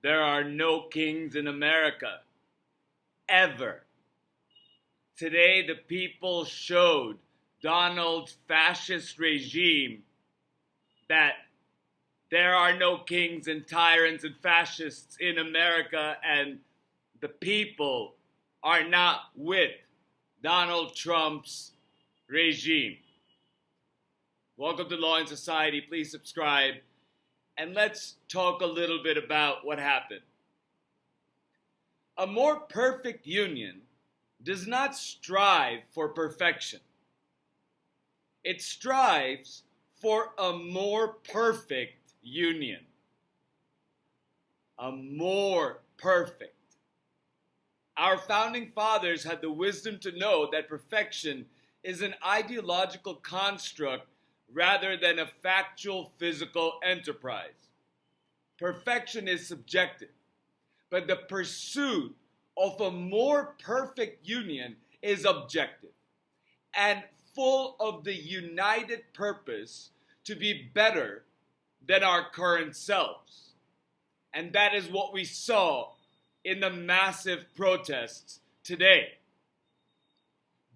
There are no kings in America, ever. Today, the people showed Donald's fascist regime that there are no kings and tyrants and fascists in America, and the people are not with Donald Trump's regime. Welcome to Law and Society. Please subscribe. And let's talk a little bit about what happened. A more perfect union does not strive for perfection. It strives for a more perfect union. A more perfect. Our founding fathers had the wisdom to know that perfection is an ideological construct rather than a factual physical enterprise. Perfection is subjective, but the pursuit of a more perfect union is objective and full of the united purpose to be better than our current selves. And that is what we saw in the massive protests today.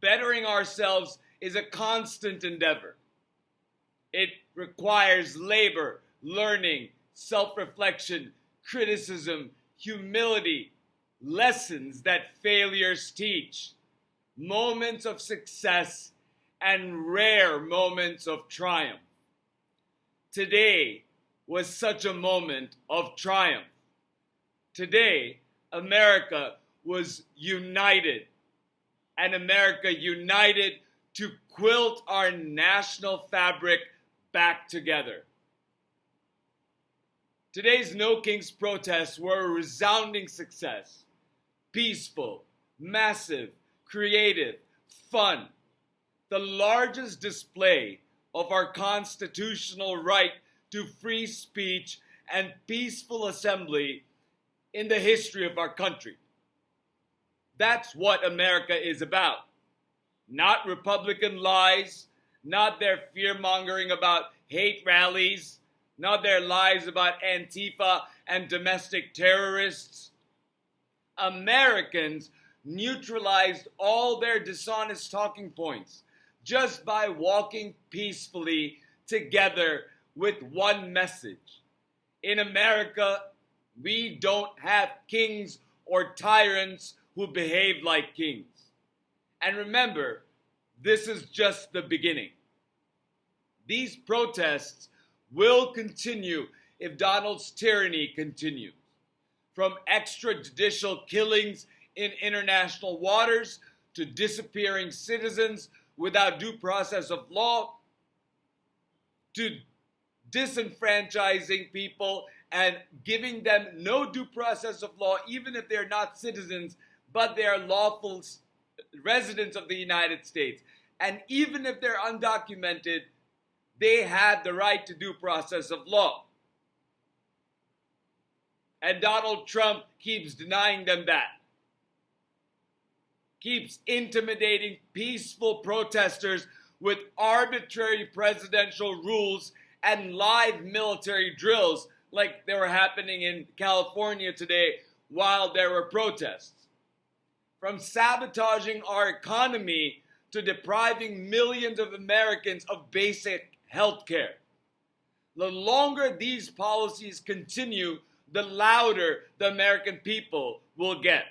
Bettering ourselves is a constant endeavor. It requires labor, learning, self-reflection, criticism, humility, lessons that failures teach, moments of success, and rare moments of triumph. Today was such a moment of triumph. Today, America was united, and America united to quilt our national fabric back together. Today's No Kings protests were a resounding success. Peaceful, massive, creative, fun. The largest display of our constitutional right to free speech and peaceful assembly in the history of our country. That's what America is about. Not Republican lies, not their fear-mongering about hate rallies, not their lies about Antifa and domestic terrorists. Americans neutralized all their dishonest talking points just by walking peacefully together with one message. In America, we don't have kings or tyrants who behave like kings. And remember, this is just the beginning. These protests will continue if Donald's tyranny continues. From extrajudicial killings in international waters to disappearing citizens without due process of law, to disenfranchising people and giving them no due process of law, even if they're not citizens, but they are lawful residents of the United States. And even if they're undocumented, they have the right to due process of law. And Donald Trump keeps denying them that. Keeps intimidating peaceful protesters with arbitrary presidential rules and live military drills like they were happening in California today while there were protests. From sabotaging our economy to depriving millions of Americans of basic health care. The longer these policies continue, the louder the American people will get.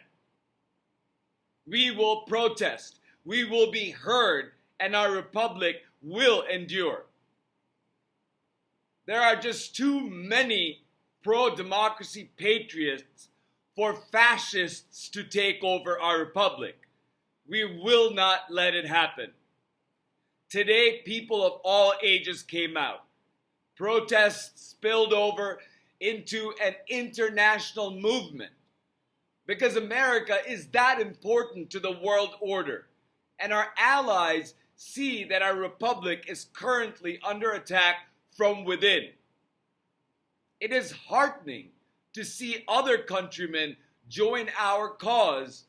We will protest, we will be heard, and our republic will endure. There are just too many pro-democracy patriots for fascists to take over our republic. We will not let it happen. Today, people of all ages came out. Protests spilled over into an international movement because America is that important to the world order, and our allies see that our republic is currently under attack from within. It is heartening to see other countrymen join our cause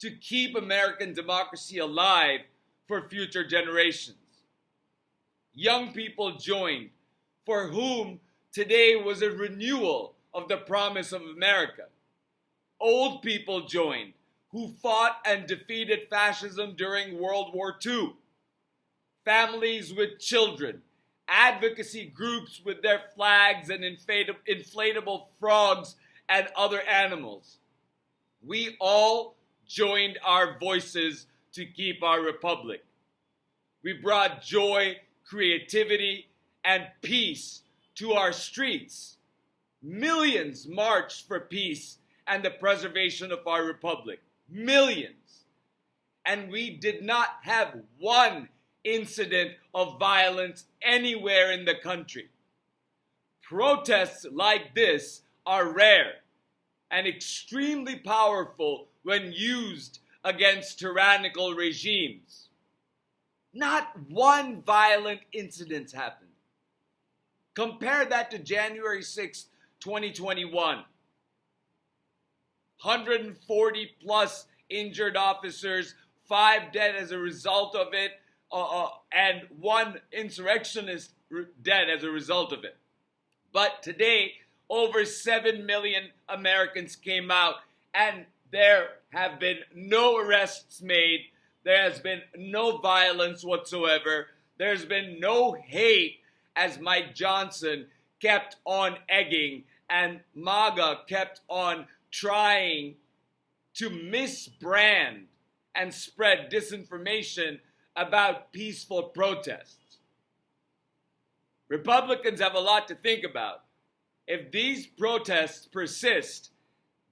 to keep American democracy alive for future generations. Young people joined, for whom today was a renewal of the promise of America. Old people joined who fought and defeated fascism during World War II. Families with children, advocacy groups with their flags and inflatable frogs and other animals. We all joined our voices to keep our republic. We brought joy, creativity, and peace to our streets. Millions marched for peace and the preservation of our republic. Millions. And we did not have one incident of violence anywhere in the country. Protests like this are rare and extremely powerful when used against tyrannical regimes. Not one violent incident happened. Compare that to January 6, 2021. 140 plus injured officers, 5 dead as a result of it, and 1 insurrectionist dead as a result of it. But today, over 7 million Americans came out, and there have been no arrests made. There has been no violence whatsoever. There's been no hate, as Mike Johnson kept on egging and MAGA kept on trying to misbrand and spread disinformation about peaceful protests. Republicans have a lot to think about. If these protests persist,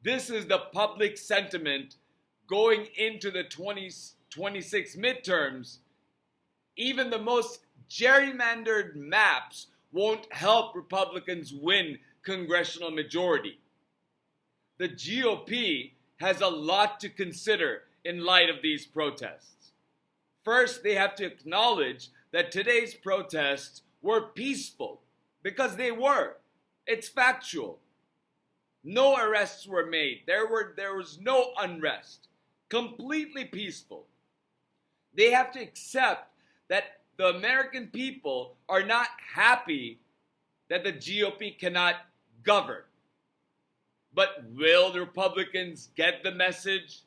this is the public sentiment going into the 2026 midterms. Even the most gerrymandered maps won't help Republicans win congressional majority. The GOP has a lot to consider in light of these protests. First, they have to acknowledge that today's protests were peaceful, because they were. It's factual. No arrests were made. There was no unrest. Completely peaceful. They have to accept that the American people are not happy that the GOP cannot govern. But will the Republicans get the message?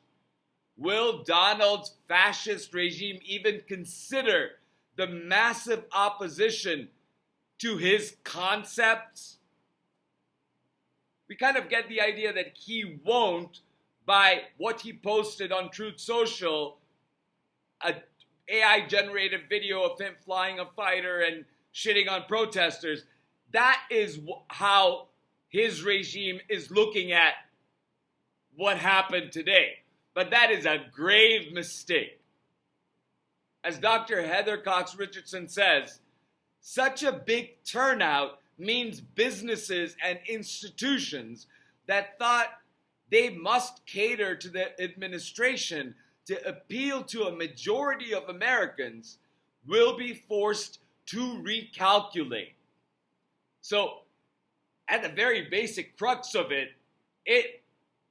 Will Donald's fascist regime even consider the massive opposition to his concepts? We kind of get the idea that he won't by what he posted on Truth Social, an AI-generated video of him flying a fighter and shitting on protesters. That is how his regime is looking at what happened today. But that is a grave mistake. As Dr. Heather Cox Richardson says, such a big turnout means businesses and institutions that thought they must cater to the administration to appeal to a majority of Americans will be forced to recalculate. So, at the very basic crux of it,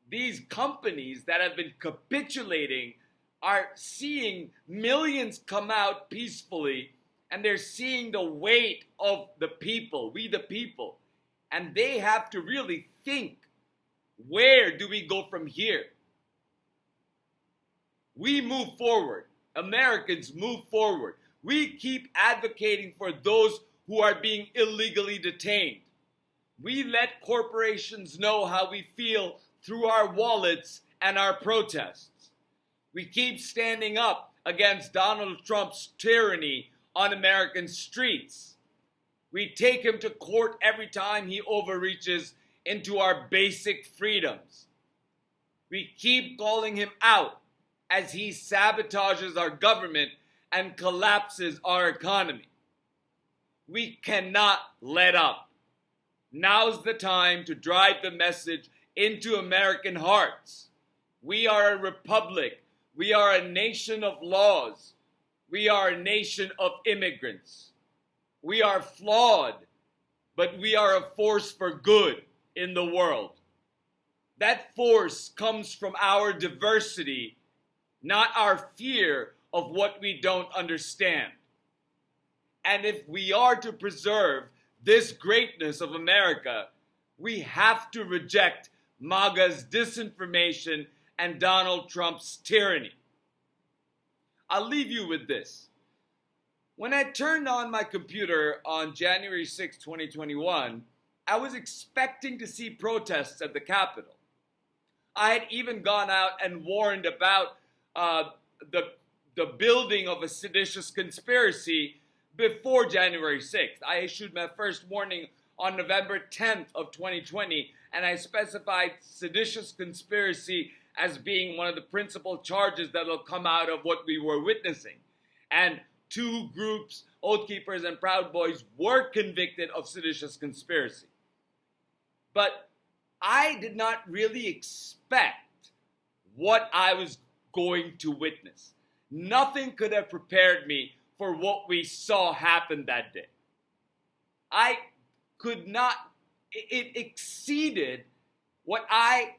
these companies that have been capitulating are seeing millions come out peacefully, and they're seeing the weight of the people, we the people, and they have to really think, where do we go from here? We move forward. Americans move forward. We keep advocating for those who are being illegally detained. We let corporations know how we feel through our wallets and our protests. We keep standing up against Donald Trump's tyranny on American streets. We take him to court every time he overreaches into our basic freedoms. We keep calling him out as he sabotages our government and collapses our economy. We cannot let up. Now's the time to drive the message into American hearts. We are a republic. We are a nation of laws. We are a nation of immigrants. We are flawed, but we are a force for good in the world. That force comes from our diversity, not our fear of what we don't understand. And if we are to preserve this greatness of America, We have to reject MAGA's disinformation and Donald Trump's tyranny. I'll leave you with this. When I turned on my computer on January 6, 2021, I was expecting to see protests at the Capitol. I had even gone out and warned about the building of a seditious conspiracy before January 6th. I issued my first warning on November 10th of 2020, and I specified seditious conspiracy as being one of the principal charges that will come out of what we were witnessing. And two groups, Oath Keepers and Proud Boys, were convicted of seditious conspiracy. But I did not really expect what I was going to witness. Nothing could have prepared me for what we saw happen that day. I could not, it exceeded what I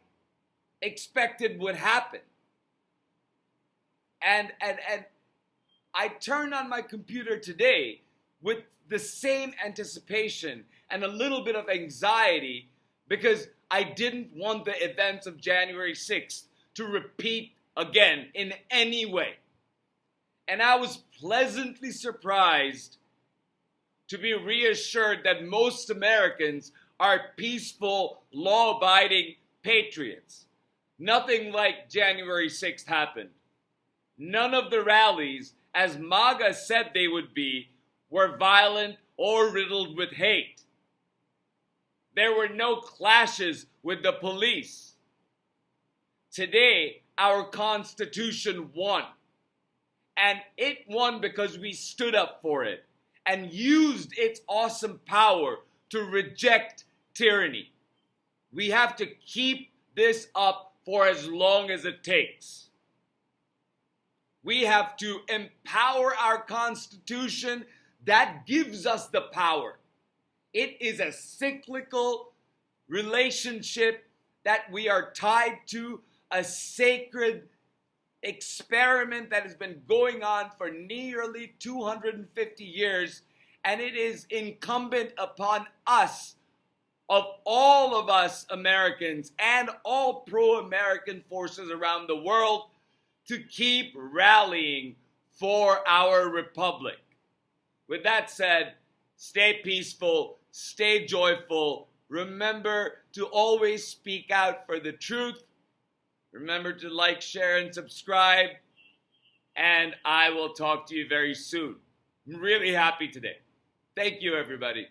expected would happen. And I turned on my computer today with the same anticipation and a little bit of anxiety because I didn't want the events of January 6th to repeat again in any way. And I was pleasantly surprised to be reassured that most Americans are peaceful, law-abiding patriots. Nothing like January 6th happened. None of the rallies, as MAGA said they would be, were violent or riddled with hate. There were no clashes with the police. Today, our Constitution won. And it won because we stood up for it and used its awesome power to reject tyranny. We have to keep this up for as long as it takes. We have to empower our Constitution that gives us the power. It is a cyclical relationship that we are tied to, a sacred experiment that has been going on for nearly 250 years, and it is incumbent upon us, of all of us Americans and all pro-American forces around the world, to keep rallying for our republic. With that said, stay peaceful, stay joyful. Remember to always speak out for the truth. Remember to like, share, and subscribe. And I will talk to you very soon. I'm really happy today. Thank you, everybody.